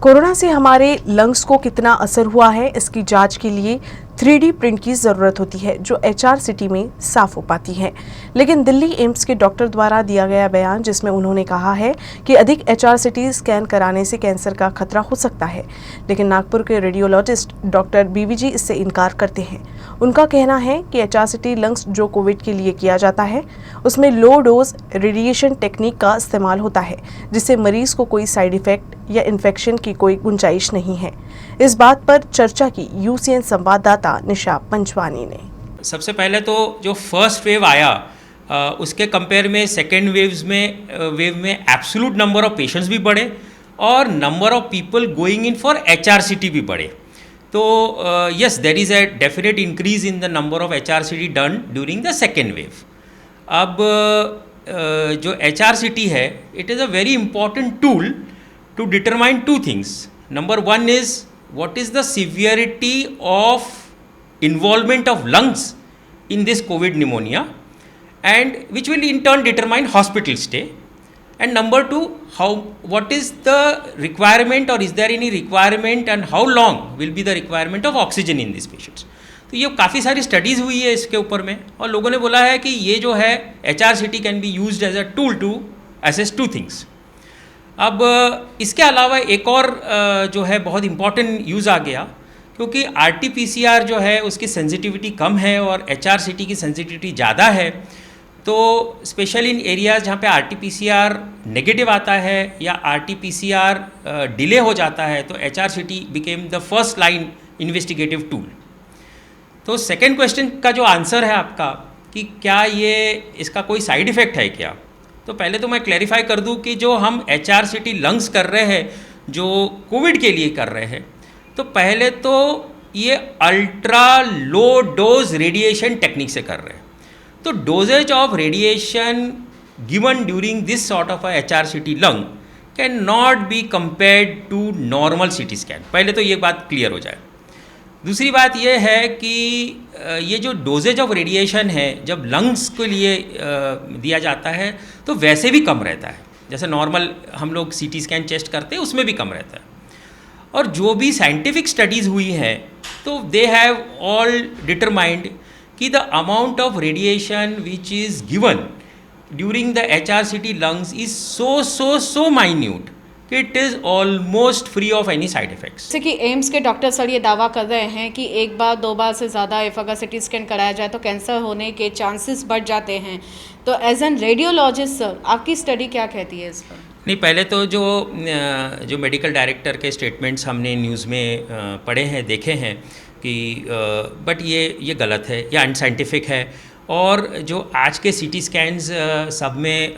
Corona से हमारे lungs को कितना असर हुआ है, इसकी जांच के लिए 3D प्रिंट की ज़रूरत होती है जो HRCT में साफ हो पाती है। लेकिन दिल्ली एम्स के डॉक्टर द्वारा दिया गया बयान जिसमें उन्होंने कहा है कि अधिक HRCT स्कैन कराने से कैंसर का खतरा हो सकता है, लेकिन नागपुर के रेडियोलॉजिस्ट डॉक्टर BVG इससे इनकार करते हैं। उनका कहना है कि HRCT लंग्स जो कोविड के लिए किया जाता है उसमें लो डोज रेडिएशन टेक्निक का इस्तेमाल होता है, जिससे मरीज को कोई साइड इफेक्ट या इन्फेक्शन की कोई गुंजाइश नहीं है। इस बात पर चर्चा की UCN संवाददाता निशा पंचवानी ने। सबसे पहले तो जो फर्स्ट वेव आया उसके कंपेयर में सेकेंड वेव में एब्सोल्यूट नंबर ऑफ पेशेंट्स भी बढ़े और number of people going in for HRCT भी बढ़े। तो yes, there is a definite increase in the number of HRCT done during the second wave. अब जो HRCT है, it is a very important tool to determine two things. Number one is what is the severity of involvement of lungs in this COVID pneumonia, and which will in turn determine hospital stay. And number two, what is the requirement or is there any requirement and how long will be the requirement of oxygen in these patients. तो ये काफ़ी सारी studies हुई है इसके ऊपर में और लोगों ने बोला है कि ये जो है HRCT can be used as a tool to assess two things. अब इसके अलावा एक और जो है बहुत इम्पॉर्टेंट यूज़ आ गया, क्योंकि RT-PCR जो है उसकी सेंसिटिविटी कम है और HRCT की सेंसिटिविटी ज़्यादा है। तो स्पेशली इन एरियाज़ जहाँ पे RT-PCR नेगेटिव आता है या RT-PCR डिले हो जाता है, तो HRCT became the first line investigative tool. तो सेकेंड क्वेश्चन का जो आंसर है आपका कि क्या ये इसका कोई साइड इफ़ेक्ट है क्या, तो पहले तो मैं क्लैरिफाई कर दूं कि जो हम HRCT लंग्स कर रहे हैं, जो कोविड के लिए कर रहे हैं, तो पहले तो ये ultra low dose radiation technique से कर रहे हैं। तो doses of radiation given during this sort of HRCT lung can not be compared to normal CT scan. पहले तो ये बात क्लियर हो जाए। दूसरी बात यह है कि ये जो डोजेज ऑफ रेडिएशन है जब लंग्स के लिए दिया जाता है तो वैसे भी कम रहता है, जैसे नॉर्मल हम लोग CT स्कैन चेस्ट करते हैं उसमें भी कम रहता है। और जो भी साइंटिफिक स्टडीज़ हुई है तो दे हैव ऑल डिटरमाइंड कि the amount of radiation which is given during the HRCT lungs is so minute कि it is almost free of any side effects. जैसे कि एम्स के डॉक्टर सर ये दावा कर रहे हैं कि एक बार दो बार से ज़्यादा अगर CT स्कैन कराया जाए तो कैंसर होने के चांसेस बढ़ जाते हैं। तो एज एन रेडियोलॉजिस्ट सर आपकी स्टडी क्या कहती है इस पर? नहीं, पहले तो जो मेडिकल डायरेक्टर के स्टेटमेंट्स हमने न्यूज़ में पढ़े हैं, देखे हैं कि बट ये गलत है, ये अनसाइंटिफिक है। और जो आज के CT स्कैन्स सब में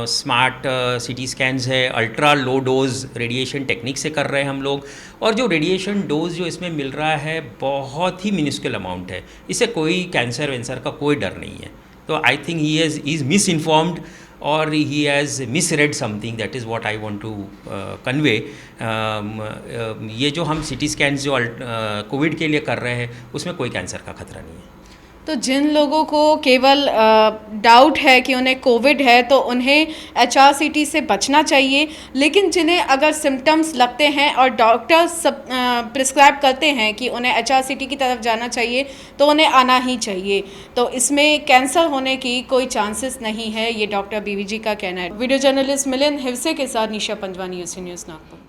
स्मार्ट CT स्कैन्स है, ultra low dose radiation technique से कर रहे हैं हम लोग, और जो रेडिएशन डोज जो इसमें मिल रहा है बहुत ही मिनिस्क्यूल अमाउंट है, इससे कोई कैंसर वेंसर का कोई डर नहीं है। तो I think he is misinformed और he has misread something, that is what I want to convey. ये जो हम CT स्कैन्स जो कोविड के लिए कर रहे हैं उसमें कोई कैंसर का खतरा नहीं है। तो जिन लोगों को केवल डाउट है कि उन्हें कोविड है तो उन्हें HRCT से बचना चाहिए, लेकिन जिन्हें अगर सिम्टम्स लगते हैं और डॉक्टर सब प्रिस्क्राइब करते हैं कि उन्हें HRCT की तरफ जाना चाहिए तो उन्हें आना ही चाहिए। तो इसमें कैंसर होने की कोई चांसेस नहीं है, ये डॉक्टर BVG का कहना है। वीडियो जर्नलिस्ट मिलिंद हिवसे के साथ निशा पंचवानी, UC न्यूज़ नागपुर।